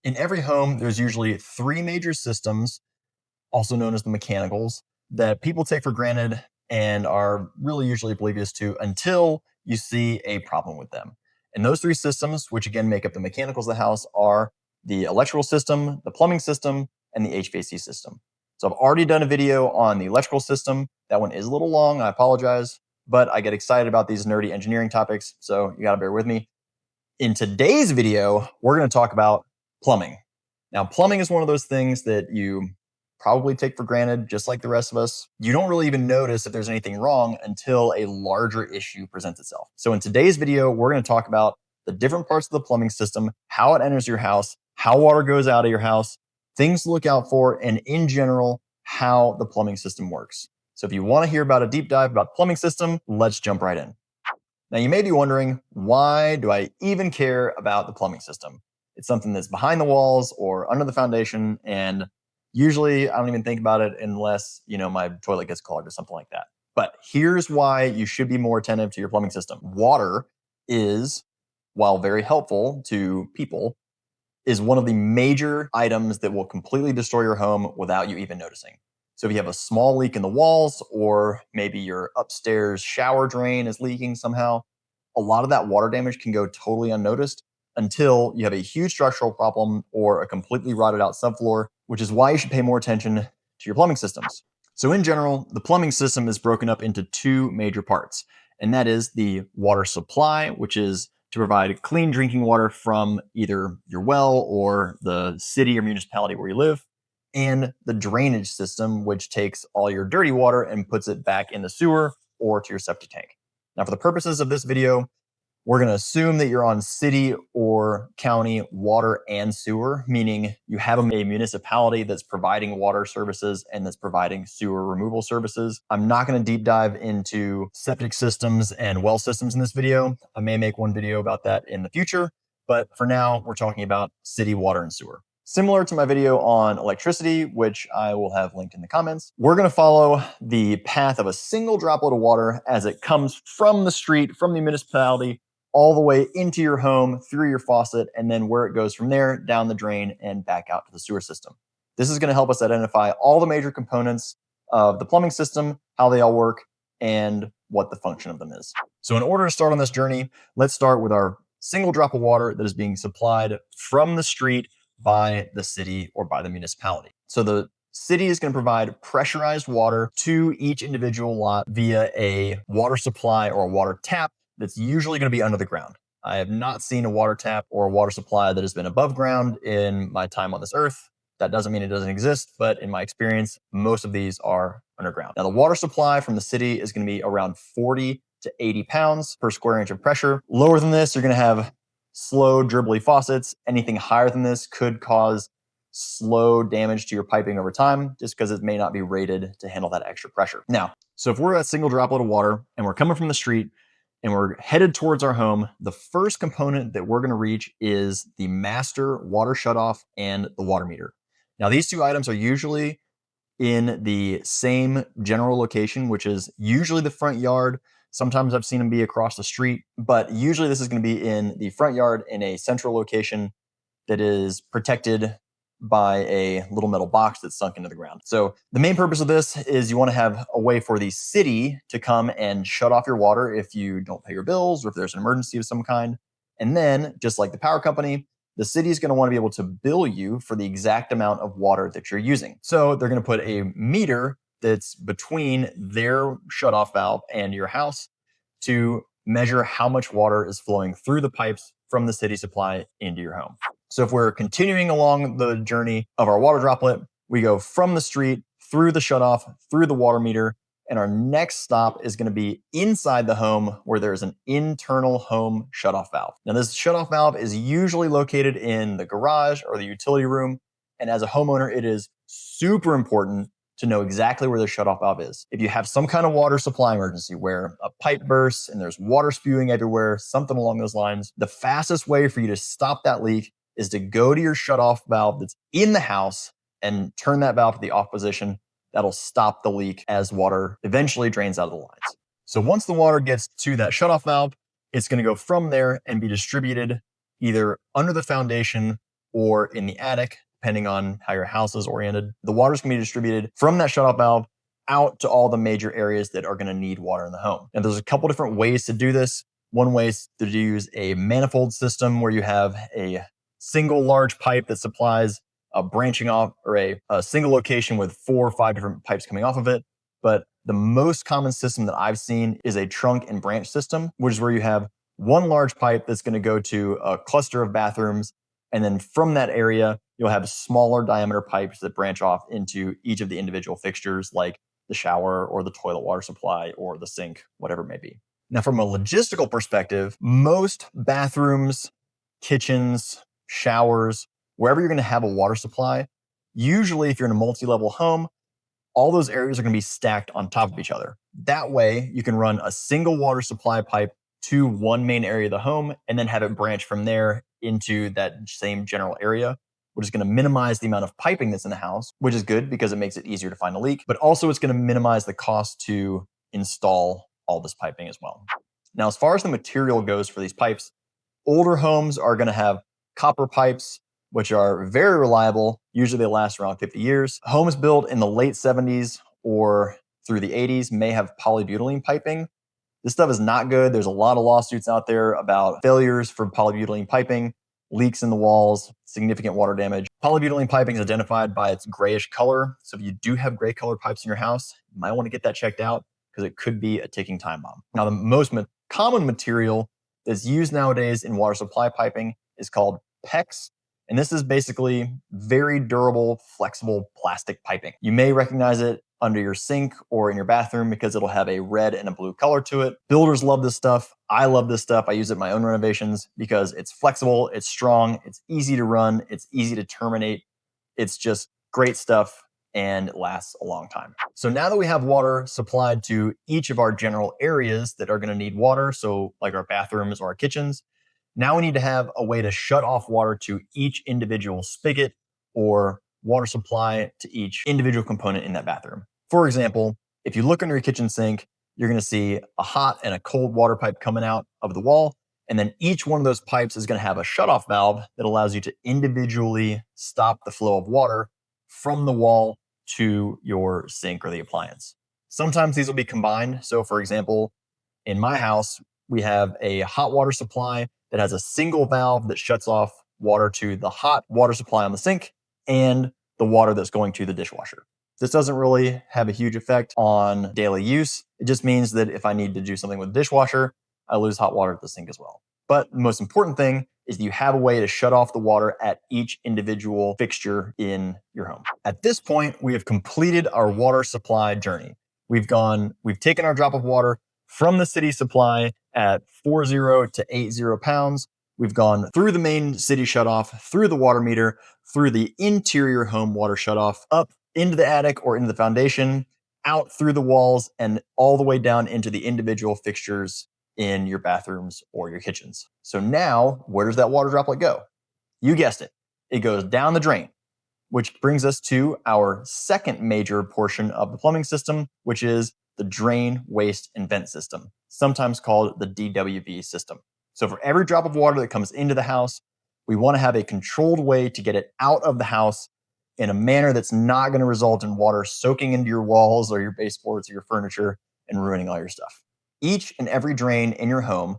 In every home, there's usually three major systems, also known as the mechanicals, that people take for granted and are really usually oblivious to until you see a problem with them. And those three systems, which again make up the mechanicals of the house, are the electrical system, the plumbing system, and the HVAC system. So I've already done a video on the electrical system. That one is a little long, I apologize, but I get excited about these nerdy engineering topics, so you gotta bear with me. In today's video, we're going to talk about plumbing. Now, plumbing is one of those things that you probably take for granted, just like the rest of us. You don't really even notice if there's anything wrong until a larger issue presents itself. So in today's video, we're going to talk about the different parts of the plumbing system, how it enters your house, how water goes out of your house, things to look out for, and in general, how the plumbing system works. So if you want to hear about a deep dive about the plumbing system, let's jump right in. Now, you may be wondering, why do I even care about the plumbing system? It's something that's behind the walls or under the foundation, and usually I don't even think about it unless, my toilet gets clogged or something like that. But here's why you should be more attentive to your plumbing system. Water is, while very helpful to people, is one of the major items that will completely destroy your home without you even noticing. So if you have a small leak in the walls, or maybe your upstairs shower drain is leaking somehow, a lot of that water damage can go totally unnoticed until you have a huge structural problem or a completely rotted out subfloor, which is why you should pay more attention to your plumbing systems. So in general, the plumbing system is broken up into two major parts, and that is the water supply, which is to provide clean drinking water from either your well or the city or municipality where you live, and the drainage system, which takes all your dirty water and puts it back in the sewer or to your septic tank. Now, for the purposes of this video, we're going to assume that you're on city or county water and sewer, meaning you have a municipality that's providing water services and that's providing sewer removal services. I'm not going to deep dive into septic systems and well systems in this video. I may make one video about that in the future, but for now, we're talking about city water and sewer. Similar to my video on electricity, which I will have linked in the comments, we're going to follow the path of a single droplet of water as it comes from the street, from the municipality, all the way into your home, through your faucet, and then where it goes from there, down the drain, and back out to the sewer system. This is going to help us identify all the major components of the plumbing system, how they all work, and what the function of them is. So in order to start on this journey, let's start with our single drop of water that is being supplied from the street by the city or by the municipality. So the city is going to provide pressurized water to each individual lot via a water supply or a water tap that's usually going to be under the ground. I have not seen a water tap or a water supply that has been above ground in my time on this earth. That doesn't mean it doesn't exist, but in my experience, most of these are underground. Now, the water supply from the city is going to be around 40 to 80 pounds per square inch of pressure. Lower than this, you're going to have slow, dribbly faucets. Anything higher than this could cause slow damage to your piping over time, just because it may not be rated to handle that extra pressure. Now, so if we're a single droplet of water and we're coming from the street and we're headed towards our home, the first component that we're going to reach is the master water shutoff and the water meter. Now, these two items are usually in the same general location, which is usually the front yard. Sometimes I've seen them be across the street, but usually this is going to be in the front yard in a central location that is protected by a little metal box that's sunk into the ground. So the main purpose of this is you want to have a way for the city to come and shut off your water if you don't pay your bills or if there's an emergency of some kind. And then, just like the power company, the city is going to want to be able to bill you for the exact amount of water that you're using. So they're going to put a meter that's between their shutoff valve and your house to measure how much water is flowing through the pipes from the city supply into your home. So if we're continuing along the journey of our water droplet, we go from the street, through the shutoff, through the water meter, and our next stop is going to be inside the home where there's an internal home shutoff valve. Now, this shutoff valve is usually located in the garage or the utility room, and as a homeowner, it is super important to know exactly where the shutoff valve is. If you have some kind of water supply emergency where a pipe bursts and there's water spewing everywhere, something along those lines, the fastest way for you to stop that leak is to go to your shutoff valve that's in the house and turn that valve to the off position. That'll stop the leak as water eventually drains out of the lines. So once the water gets to that shutoff valve, it's going to go from there and be distributed either under the foundation or in the attic, depending on how your house is oriented. The water's going to be distributed from that shutoff valve out to all the major areas that are going to need water in the home. And there's a couple different ways to do this. One way is to use a manifold system where you have a single large pipe that supplies a branching off, or a single location with 4 or 5 different pipes coming off of it. But the most common system that I've seen is a trunk and branch system, which is where you have one large pipe that's going to go to a cluster of bathrooms. And then from that area, you'll have smaller diameter pipes that branch off into each of the individual fixtures, like the shower or the toilet water supply or the sink, whatever it may be. Now, from a logistical perspective, most bathrooms, kitchens, showers, wherever you're going to have a water supply, usually if you're in a multi-level home, all those areas are going to be stacked on top of each other. That way, you can run a single water supply pipe to one main area of the home and then have it branch from there into that same general area, which is going to minimize the amount of piping that's in the house, which is good because it makes it easier to find a leak, but also it's going to minimize the cost to install all this piping as well. Now, as far as the material goes for these pipes, older homes are going to have copper pipes, which are very reliable. Usually they last around 50 years. Homes built in the late 70s or through the 80s may have polybutylene piping. This stuff is not good. There's a lot of lawsuits out there about failures for polybutylene piping, leaks in the walls, significant water damage. Polybutylene piping is identified by its grayish color. So if you do have gray colored pipes in your house, you might want to get that checked out because it could be a ticking time bomb. Now, the most common material that's used nowadays in water supply piping is called PEX. And this is basically very durable, flexible plastic piping. You may recognize it under your sink or in your bathroom because it'll have a red and a blue color to it. Builders love this stuff. I love this stuff. I use it in my own renovations because it's flexible, it's strong, it's easy to run, it's easy to terminate. It's just great stuff and it lasts a long time. So now that we have water supplied to each of our general areas that are going to need water, so like our bathrooms or our kitchens, now we need to have a way to shut off water to each individual spigot or water supply to each individual component in that bathroom. For example, if you look under your kitchen sink, you're going to see a hot and a cold water pipe coming out of the wall. And then each one of those pipes is going to have a shutoff valve that allows you to individually stop the flow of water from the wall to your sink or the appliance. Sometimes these will be combined. So for example, in my house, we have a hot water supply that has a single valve that shuts off water to the hot water supply on the sink and the water that's going to the dishwasher. This doesn't really have a huge effect on daily use. It just means that if I need to do something with the dishwasher, I lose hot water at the sink as well. But the most important thing is that you have a way to shut off the water at each individual fixture in your home. At this point, we have completed our water supply journey. We've taken our drop of water from the city supply at 40 to 80 pounds. We've gone through the main city shutoff, through the water meter, through the interior home water shutoff, up into the attic or into the foundation, out through the walls, and all the way down into the individual fixtures in your bathrooms or your kitchens. So now, where does that water droplet go? You guessed it. It goes down the drain, which brings us to our second major portion of the plumbing system, which is the drain, waste, and vent system, sometimes called the DWV system. So for every drop of water that comes into the house, we want to have a controlled way to get it out of the house in a manner that's not going to result in water soaking into your walls or your baseboards or your furniture and ruining all your stuff. Each and every drain in your home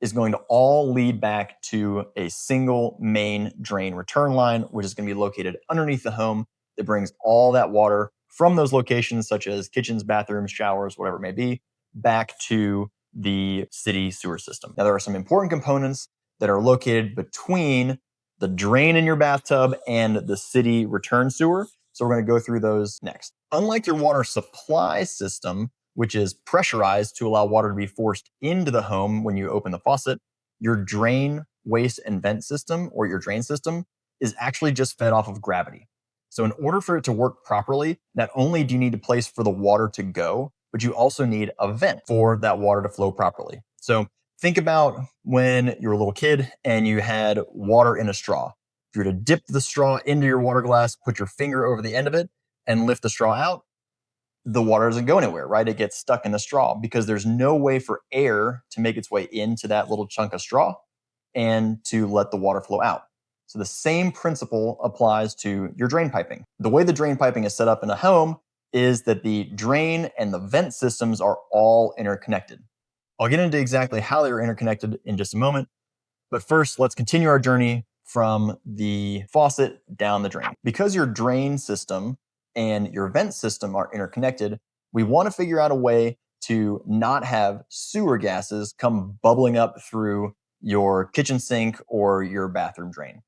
is going to all lead back to a single main drain return line, which is going to be located underneath the home that brings all that water from those locations, such as kitchens, bathrooms, showers, whatever it may be, back to the city sewer system. Now, there are some important components that are located between the drain in your bathtub and the city return sewer. So we're going to go through those next. Unlike your water supply system, which is pressurized to allow water to be forced into the home when you open the faucet, your drain, waste, and vent system, or your drain system, is actually just fed off of gravity. So in order for it to work properly, not only do you need a place for the water to go, but you also need a vent for that water to flow properly. So think about when you were a little kid and you had water in a straw. If you were to dip the straw into your water glass, put your finger over the end of it, and lift the straw out, the water doesn't go anywhere, right? It gets stuck in the straw because there's no way for air to make its way into that little chunk of straw and to let the water flow out. So the same principle applies to your drain piping. The way the drain piping is set up in a home is that the drain and the vent systems are all interconnected. I'll get into exactly how they're interconnected in just a moment, but first let's continue our journey from the faucet down the drain. Because your drain system and your vent system are interconnected, we want to figure out a way to not have sewer gases come bubbling up through your kitchen sink or your bathroom drain.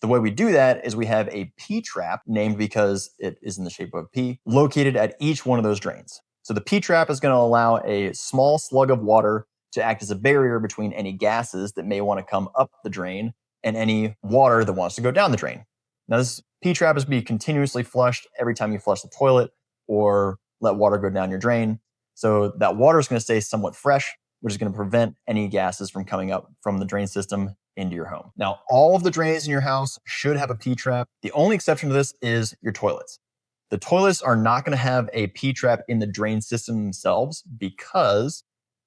The way we do that is we have a P-trap, named because it is in the shape of a P, located at each one of those drains. So the P-trap is going to allow a small slug of water to act as a barrier between any gases that may want to come up the drain and any water that wants to go down the drain. Now this P-trap is to be continuously flushed every time you flush the toilet or let water go down your drain. So that water is going to stay somewhat fresh, which is going to prevent any gases from coming up from the drain system into your home. Now, all of the drains in your house should have a P-trap. The only exception to this is your toilets. The toilets are not going to have a P-trap in the drain system themselves because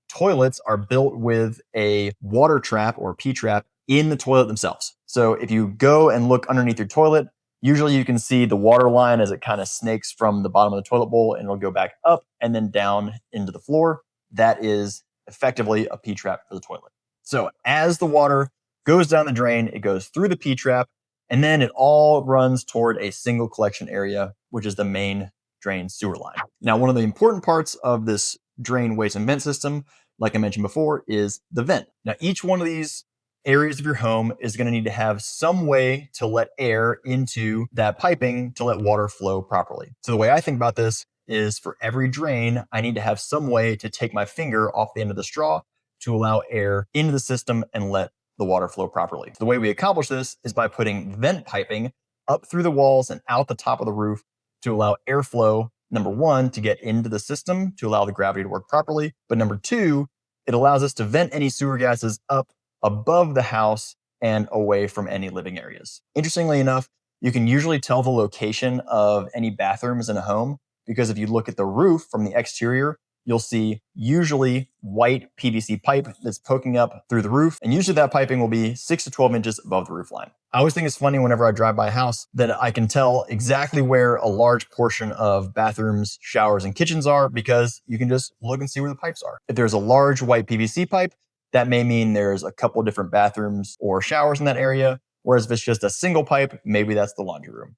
toilets are built with a water trap or P-trap in the toilet themselves. So if you go and look underneath your toilet, usually you can see the water line as it kind of snakes from the bottom of the toilet bowl and it'll go back up and then down into the floor. That is effectively a P-trap for the toilet. So as the water goes down the drain, it goes through the P-trap, and then it all runs toward a single collection area, which is the main drain sewer line. Now, one of the important parts of this drain waste and vent system, like I mentioned before, is the vent. Now, each one of these areas of your home is going to need to have some way to let air into that piping to let water flow properly. So the way I think about this is for every drain, I need to have some way to take my finger off the end of the straw to allow air into the system and let the water flow properly. The way we accomplish this is by putting vent piping up through the walls and out the top of the roof to allow airflow, number one, to get into the system to allow the gravity to work properly. But number two, it allows us to vent any sewer gases up above the house and away from any living areas. Interestingly enough, you can usually tell the location of any bathrooms in a home because if you look at the roof from the exterior, you'll see usually white PVC pipe that's poking up through the roof. And usually that piping will be 6 to 12 inches above the roof line. I always think it's funny whenever I drive by a house that I can tell exactly where a large portion of bathrooms, showers, and kitchens are because you can just look and see where the pipes are. If there's a large white PVC pipe, that may mean there's a couple of different bathrooms or showers in that area. Whereas if it's just a single pipe, maybe that's the laundry room.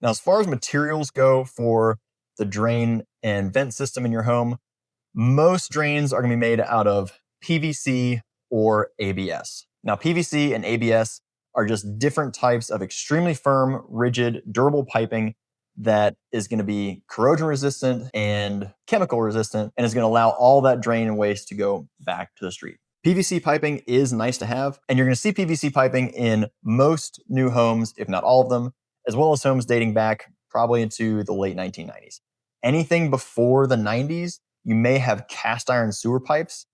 Now, as far as materials go for the drain and vent system in your home, most drains are going to be made out of PVC or ABS. Now, PVC and ABS are just different types of extremely firm, rigid, durable piping that is going to be corrosion resistant and chemical resistant and is going to allow all that drain and waste to go back to the street. PVC piping is nice to have, and you're going to see PVC piping in most new homes, if not all of them, as well as homes dating back probably into the late 1990s. Anything before the 90s, you may have cast iron sewer pipes.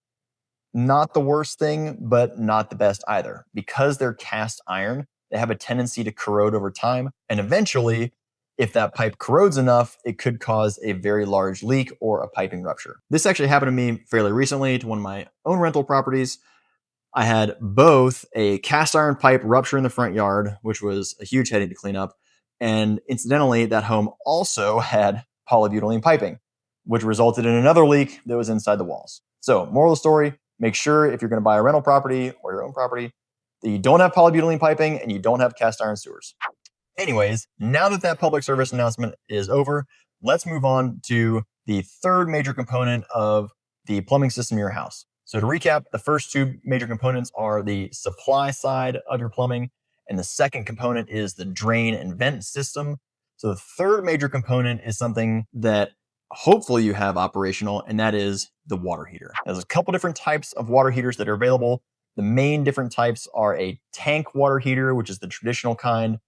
Not the worst thing, but not the best either. Because they're cast iron, they have a tendency to corrode over time. And eventually, if that pipe corrodes enough, it could cause a very large leak or a piping rupture. This actually happened to me fairly recently to one of my own rental properties. I had both a cast iron pipe rupture in the front yard, which was a huge headache to clean up. And incidentally, that home also had polybutylene piping, which resulted in another leak that was inside the walls. So, moral of the story, make sure if you're going to buy a rental property or your own property that you don't have polybutylene piping and you don't have cast iron sewers. Anyways, now that that public service announcement is over, let's move on to the third major component of the plumbing system in your house. So to recap, the first two major components are the supply side of your plumbing, and the second component is the drain and vent system. So the third major component is something that hopefully you have operational, and that is the water heater. There's a couple different types of water heaters that are available. The main different types are a tank water heater, which is the traditional kind,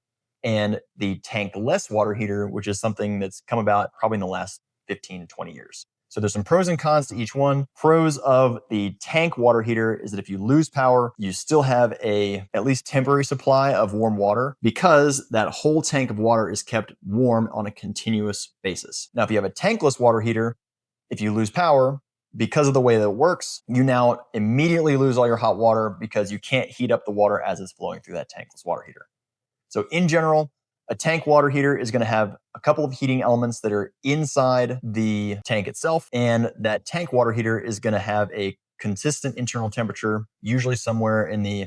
and the tankless water heater, which is something that's come about probably in the last 15 to 20 years. So there's some pros and cons to each one. Pros of the tank water heater is that if you lose power, you still have a at least temporary supply of warm water because that whole tank of water is kept warm on a continuous basis. Now, if you have a tankless water heater, if you lose power, because of the way that it works, you now immediately lose all your hot water because you can't heat up the water as it's flowing through that tankless water heater. So in general, a tank water heater is going to have a couple of heating elements that are inside the tank itself. And that tank water heater is going to have a consistent internal temperature, usually somewhere in the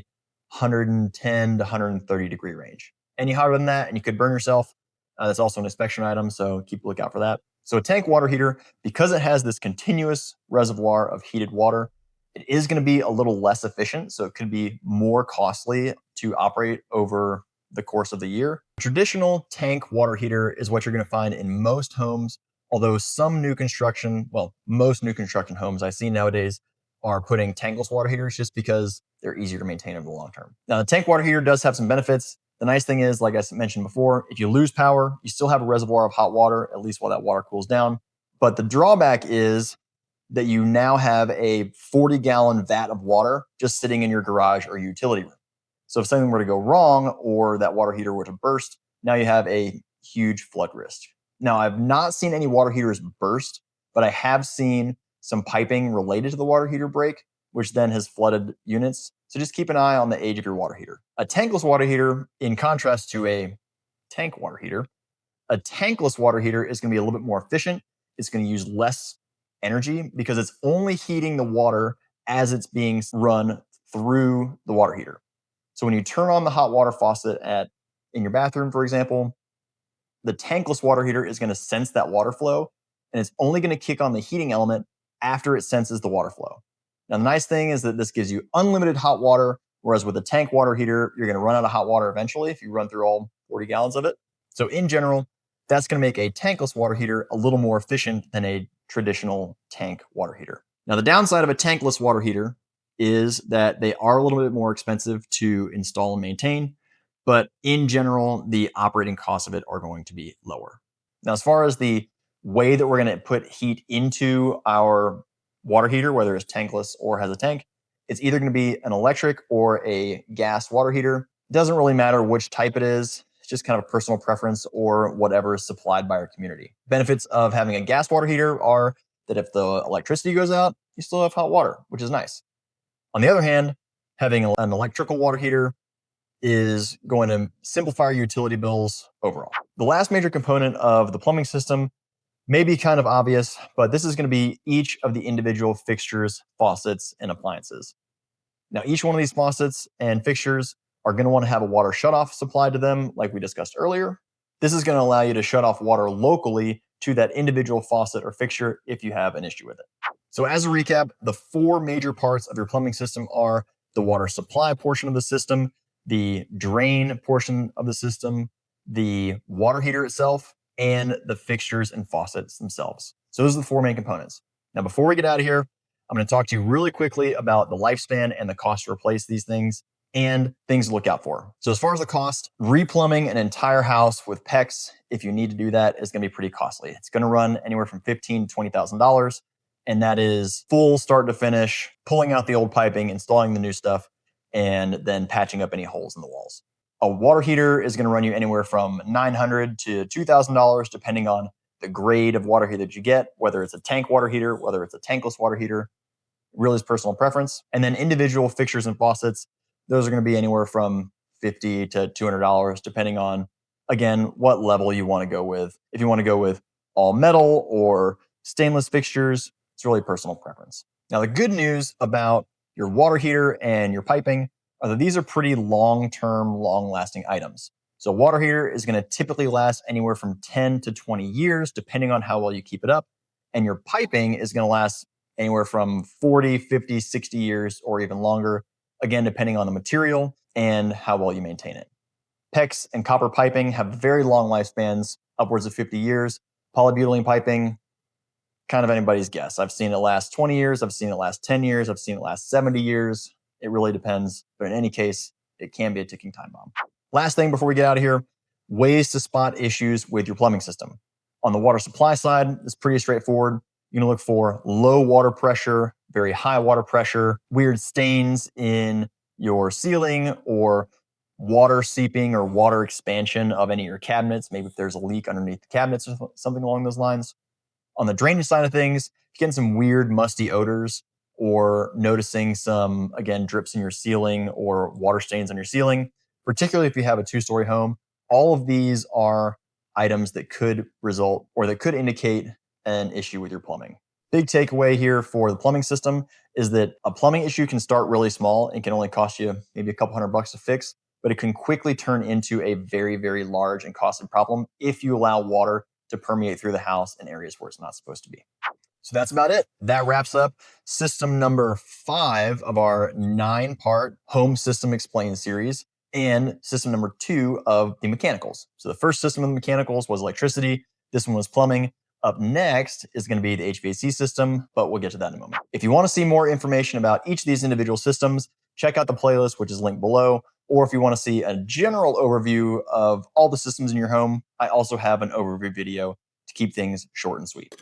110 to 130 degree range. Any higher than that, and you could burn yourself. That's also an inspection item, so keep a lookout for that. So a tank water heater, because it has this continuous reservoir of heated water, it is going to be a little less efficient. So it could be more costly to operate over the course of the year. Traditional tank water heater is what you're going to find in most homes, although some new construction, well, most new construction homes I see nowadays are putting tankless water heaters just because they're easier to maintain over the long term. Now, the tank water heater does have some benefits. The nice thing is, like I mentioned before, if you lose power, you still have a reservoir of hot water, at least while that water cools down. But the drawback is that you now have a 40-gallon vat of water just sitting in your garage or utility room. So if something were to go wrong or that water heater were to burst, now you have a huge flood risk. Now, I've not seen any water heaters burst, but I have seen some piping related to the water heater break, which then has flooded units. So just keep an eye on the age of your water heater. A tankless water heater, in contrast to a tank water heater, a tankless water heater is going to be a little bit more efficient. It's going to use less energy because it's only heating the water as it's being run through the water heater. So when you turn on the hot water faucet in your bathroom, for example, the tankless water heater is going to sense that water flow, and it's only going to kick on the heating element after it senses the water flow. Now, the nice thing is that this gives you unlimited hot water, whereas with a tank water heater, you're going to run out of hot water eventually if you run through all 40 gallons of it. So in general, that's going to make a tankless water heater a little more efficient than a traditional tank water heater. Now, the downside of a tankless water heater is that they are a little bit more expensive to install and maintain, but in general, the operating costs of it are going to be lower. Now, as far as the way that we're going to put heat into our water heater, whether it's tankless or has a tank, it's either going to be an electric or a gas water heater. It doesn't really matter which type it is. It's just kind of a personal preference or whatever is supplied by our community. Benefits of having a gas water heater are that if the electricity goes out, you still have hot water, which is nice. On the other hand, having an electrical water heater is going to simplify your utility bills overall. The last major component of the plumbing system may be kind of obvious, but this is going to be each of the individual fixtures, faucets, and appliances. Now, each one of these faucets and fixtures are going to want to have a water shutoff supplied to them, like we discussed earlier. This is going to allow you to shut off water locally to that individual faucet or fixture if you have an issue with it. So as a recap, the four major parts of your plumbing system are the water supply portion of the system, the drain portion of the system, the water heater itself, and the fixtures and faucets themselves. So those are the four main components. Now, before we get out of here, I'm going to talk to you really quickly about the lifespan and the cost to replace these things and things to look out for. So as far as the cost, replumbing an entire house with PEX, if you need to do that, is going to be pretty costly. It's going to run anywhere from $15,000 to $20,000. And that is full start to finish, pulling out the old piping, installing the new stuff, and then patching up any holes in the walls. A water heater is going to run you anywhere from $900 to $2,000, depending on the grade of water heater that you get, whether it's a tank water heater, whether it's a tankless water heater. It really is personal preference. And then individual fixtures and faucets, those are going to be anywhere from $50 to $200, depending on, again, what level you want to go with. If you want to go with all metal or stainless fixtures, it's really personal preference. Now, the good news about your water heater and your piping are that these are pretty long-term, long-lasting items. So a water heater is going to typically last anywhere from 10 to 20 years, depending on how well you keep it up. And your piping is going to last anywhere from 40, 50, 60 years, or even longer, again, depending on the material and how well you maintain it. PEX and copper piping have very long lifespans, upwards of 50 years. Polybutylene piping, kind of anybody's guess. I've seen it last 20 years. I've seen it last 10 years. I've seen it last 70 years. It really depends. But in any case, it can be a ticking time bomb. Last thing before we get out of here, ways to spot issues with your plumbing system. On the water supply side, it's pretty straightforward. You're going to look for low water pressure, very high water pressure, weird stains in your ceiling, or water seeping or water expansion of any of your cabinets. Maybe if there's a leak underneath the cabinets or something along those lines. On the drainage side of things, getting some weird musty odors or noticing some, again, drips in your ceiling or water stains on your ceiling, particularly if you have a 2-story home. All of these are items that could result or that could indicate an issue with your plumbing. Big takeaway here for the plumbing system is that a plumbing issue can start really small and can only cost you maybe a couple $100 to fix, but it can quickly turn into a very, very large and costly problem if you allow water to permeate through the house in areas where it's not supposed to be. So that's about it. That wraps up system number 5 of our 9-part Home System Explained series and system number 2 of the mechanicals. So the first system of the mechanicals was electricity. This one was plumbing. Up next is going to be the HVAC system, but we'll get to that in a moment. If you want to see more information about each of these individual systems, check out the playlist, which is linked below. Or if you want to see a general overview of all the systems in your home, I also have an overview video to keep things short and sweet.